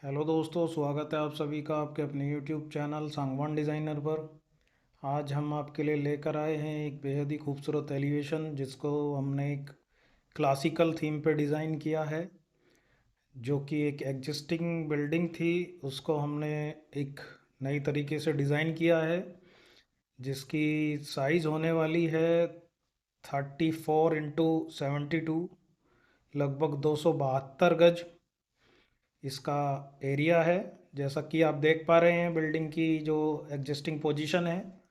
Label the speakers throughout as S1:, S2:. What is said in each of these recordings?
S1: Hello दोस्तों, स्वागत है आप सभी का आपके अपने यूट्यूब चैनल सांगवान डिज़ाइनर पर। आज हम आपके लिए लेकर आए हैं एक बेहद ही खूबसूरत एलिवेशन जिसको हमने एक क्लासिकल थीम पे डिज़ाइन किया है। जो कि एक एग्जिस्टिंग बिल्डिंग थी, उसको हमने एक नई तरीके से डिज़ाइन किया है, जिसकी साइज़ होने वाली है 34x72, लगभग 272 गज इसका एरिया है। जैसा कि आप देख पा रहे हैं, बिल्डिंग की जो एग्जिस्टिंग पोजीशन है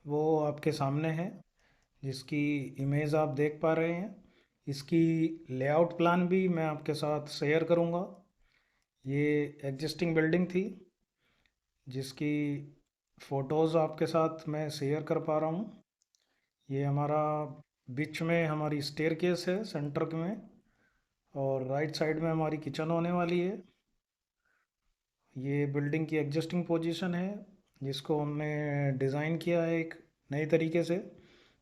S1: वो आपके सामने है, जिसकी इमेज आप देख पा रहे हैं। इसकी लेआउट प्लान भी मैं आपके साथ शेयर करूंगा। ये एग्जिस्टिंग बिल्डिंग थी जिसकी फ़ोटोज़ आपके साथ मैं शेयर कर पा रहा हूँ। ये हमारा बीच में हमारी स्टेयरकेस है सेंटर में, और राइट साइड में हमारी किचन होने वाली है। ये बिल्डिंग की एग्जिस्टिंग पोजीशन है जिसको हमने डिज़ाइन किया है एक नए तरीके से।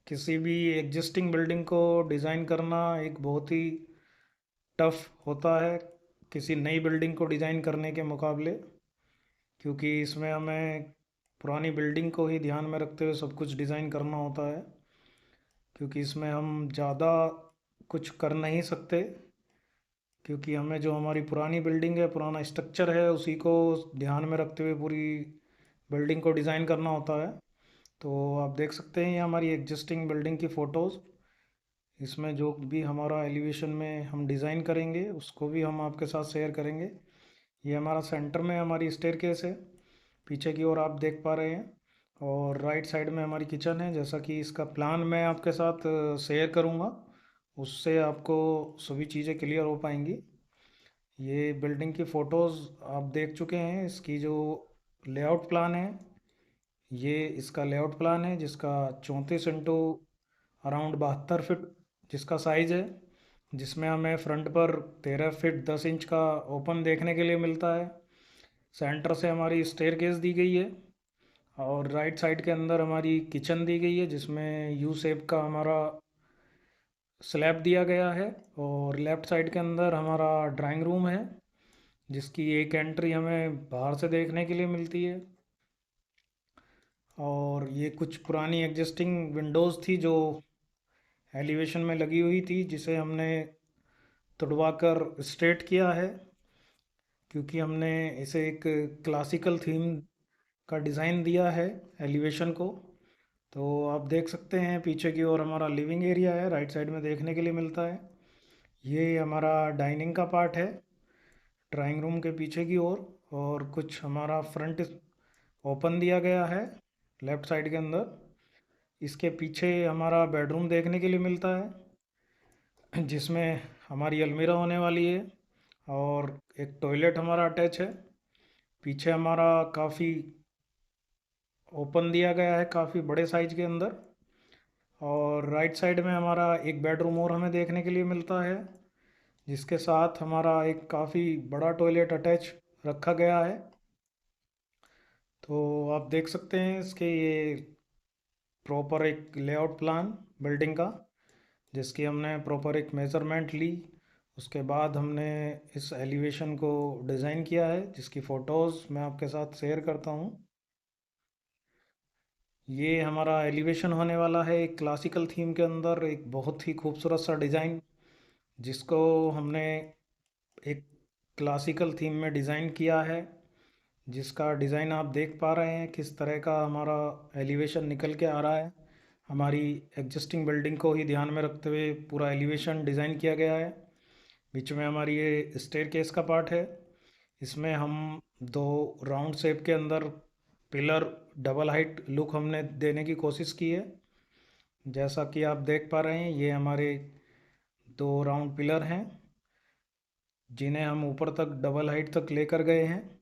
S1: किसी भी एग्जिस्टिंग बिल्डिंग को डिज़ाइन करना एक बहुत ही टफ होता है किसी नई बिल्डिंग को डिज़ाइन करने के मुकाबले, क्योंकि इसमें हमें पुरानी बिल्डिंग को ही ध्यान में रखते हुए सब कुछ डिज़ाइन करना होता है। क्योंकि इसमें हम ज़्यादा कुछ कर नहीं सकते, क्योंकि हमें जो हमारी पुरानी बिल्डिंग है, पुराना स्ट्रक्चर है, उसी को ध्यान में रखते हुए पूरी बिल्डिंग को डिज़ाइन करना होता है। तो आप देख सकते हैं ये हमारी एग्जिस्टिंग बिल्डिंग की फ़ोटोज़। इसमें जो भी हमारा एलिवेशन में हम डिज़ाइन करेंगे उसको भी हम आपके साथ शेयर करेंगे। ये हमारा सेंटर में हमारी स्टेयरकेस है, पीछे की ओर आप देख पा रहे हैं। और राइट साइड में हमारी किचन है। जैसा कि इसका प्लान मैं आपके साथ शेयर करूँगा, उससे आपको सभी चीज़ें क्लियर हो पाएंगी। ये बिल्डिंग की फ़ोटोज़ आप देख चुके हैं। इसकी जो लेआउट प्लान है, ये इसका लेआउट प्लान है जिसका 34 अराउंड 72 फीट जिसका साइज़ है, जिसमें हमें फ्रंट पर 13 फीट 10 इंच का ओपन देखने के लिए मिलता है। सेंटर से हमारी स्टेयरकेस दी गई है, और राइट साइड के अंदर हमारी किचन दी गई है जिसमें यू शेप का हमारा स्लैब दिया गया है। और लेफ़्ट साइड के अंदर हमारा ड्राइंग रूम है, जिसकी एक एंट्री हमें बाहर से देखने के लिए मिलती है। और ये कुछ पुरानी एग्जिस्टिंग विंडोज़ थी जो एलिवेशन में लगी हुई थी, जिसे हमने तुड़वा कर स्ट्रेट किया है, क्योंकि हमने इसे एक क्लासिकल थीम का डिज़ाइन दिया है एलिवेशन को। तो आप देख सकते हैं पीछे की ओर हमारा लिविंग एरिया है, राइट साइड में देखने के लिए मिलता है। ये हमारा डाइनिंग का पार्ट है ड्राइंग रूम के पीछे की ओर। और कुछ हमारा फ्रंट ओपन दिया गया है लेफ़्ट साइड के अंदर। इसके पीछे हमारा बेडरूम देखने के लिए मिलता है, जिसमें हमारी अलमीरा होने वाली है, और एक टॉयलेट हमारा अटैच है। पीछे हमारा काफ़ी ओपन दिया गया है, काफ़ी बड़े साइज के अंदर। और राइट साइड में हमारा एक बेडरूम और हमें देखने के लिए मिलता है, जिसके साथ हमारा एक काफ़ी बड़ा टॉयलेट अटैच रखा गया है। तो आप देख सकते हैं इसके ये प्रॉपर एक लेआउट प्लान बिल्डिंग का, जिसकी हमने प्रॉपर एक मेज़रमेंट ली। उसके बाद हमने इस एलिवेशन को डिज़ाइन किया है, जिसकी फ़ोटोज़ मैं आपके साथ शेयर करता हूँ। ये हमारा एलिवेशन होने वाला है एक क्लासिकल थीम के अंदर, एक बहुत ही खूबसूरत सा डिज़ाइन, जिसको हमने एक क्लासिकल थीम में डिज़ाइन किया है। जिसका डिज़ाइन आप देख पा रहे हैं किस तरह का हमारा एलिवेशन निकल के आ रहा है। हमारी एग्जिस्टिंग बिल्डिंग को ही ध्यान में रखते हुए पूरा एलिवेशन डिज़ाइन किया गया है। बीच में हमारी ये स्टेयरकेस का पार्ट है। इसमें हम दो राउंड शेप के अंदर पिलर डबल हाइट लुक हमने देने की कोशिश की है। जैसा कि आप देख पा रहे हैं, ये हमारे दो राउंड पिलर हैं, जिन्हें हम ऊपर तक डबल हाइट तक लेकर गए हैं।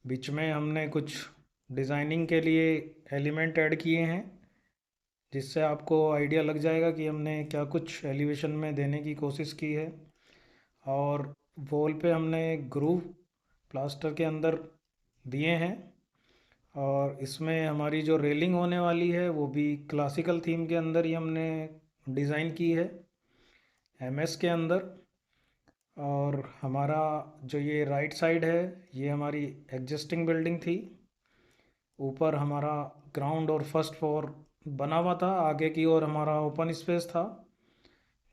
S1: बीच में हमने कुछ डिज़ाइनिंग के लिए एलिमेंट ऐड किए हैं, जिससे आपको आइडिया लग जाएगा कि हमने क्या कुछ एलिवेशन में देने की कोशिश की है। और वॉल पे हमने ग्रूव प्लास्टर के अंदर दिए हैं। और इसमें हमारी जो रेलिंग होने वाली है वो भी क्लासिकल थीम के अंदर ही हमने डिज़ाइन की है, एमएस के अंदर। और हमारा जो ये राइट साइड है, ये हमारी एग्जिस्टिंग बिल्डिंग थी। ऊपर हमारा ग्राउंड और फर्स्ट फ्लोर बना हुआ था, आगे की ओर हमारा ओपन स्पेस था।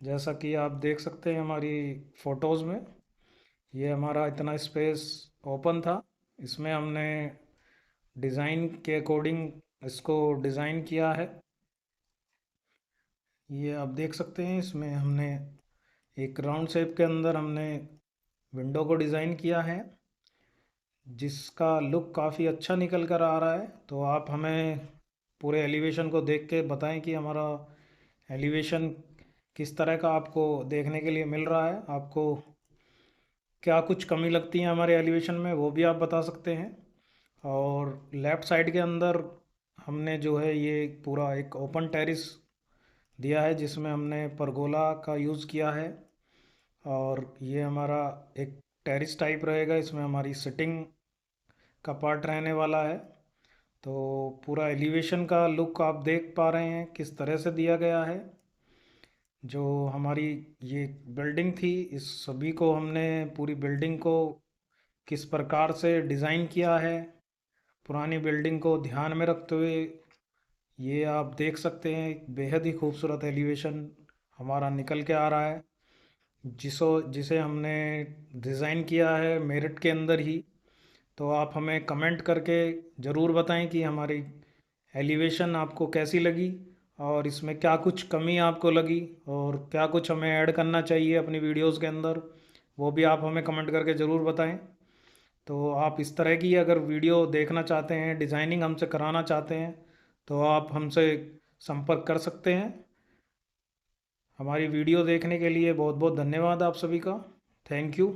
S1: जैसा कि आप देख सकते हैं हमारी फ़ोटोज़ में, ये हमारा इतना स्पेस ओपन था। इसमें हमने डिज़ाइन के अकॉर्डिंग इसको डिज़ाइन किया है। ये आप देख सकते हैं, इसमें हमने एक राउंड शेप के अंदर हमने विंडो को डिज़ाइन किया है, जिसका लुक काफ़ी अच्छा निकल कर आ रहा है। तो आप हमें पूरे एलिवेशन को देख के बताएं कि हमारा एलिवेशन किस तरह का आपको देखने के लिए मिल रहा है। आपको क्या कुछ कमी लगती है हमारे एलिवेशन में, वो भी आप बता सकते हैं। और लेफ़्ट साइड के अंदर हमने जो है ये पूरा एक ओपन टेरिस दिया है, जिसमें हमने परगोला का यूज़ किया है। और ये हमारा एक टेरिस टाइप रहेगा, इसमें हमारी सिटिंग का पार्ट रहने वाला है। तो पूरा एलिवेशन का लुक आप देख पा रहे हैं किस तरह से दिया गया है। जो हमारी ये बिल्डिंग थी, इस सभी को हमने पूरी बिल्डिंग को किस प्रकार से डिज़ाइन किया है, पुरानी बिल्डिंग को ध्यान में रखते हुए, ये आप देख सकते हैं। एक बेहद ही खूबसूरत एलिवेशन हमारा निकल के आ रहा है, जिसे हमने डिज़ाइन किया है मेरिट के अंदर ही। तो आप हमें कमेंट करके ज़रूर बताएं कि हमारी एलिवेशन आपको कैसी लगी, और इसमें क्या कुछ कमी आपको लगी, और क्या कुछ हमें ऐड करना चाहिए अपनी वीडियोस के अंदर, वो भी आप हमें कमेंट करके ज़रूर बताएं। तो आप इस तरह की अगर वीडियो देखना चाहते हैं, डिज़ाइनिंग हमसे कराना चाहते हैं, तो आप हमसे संपर्क कर सकते हैं। हमारी वीडियो देखने के लिए बहुत बहुत धन्यवाद आप सभी का। Thank you.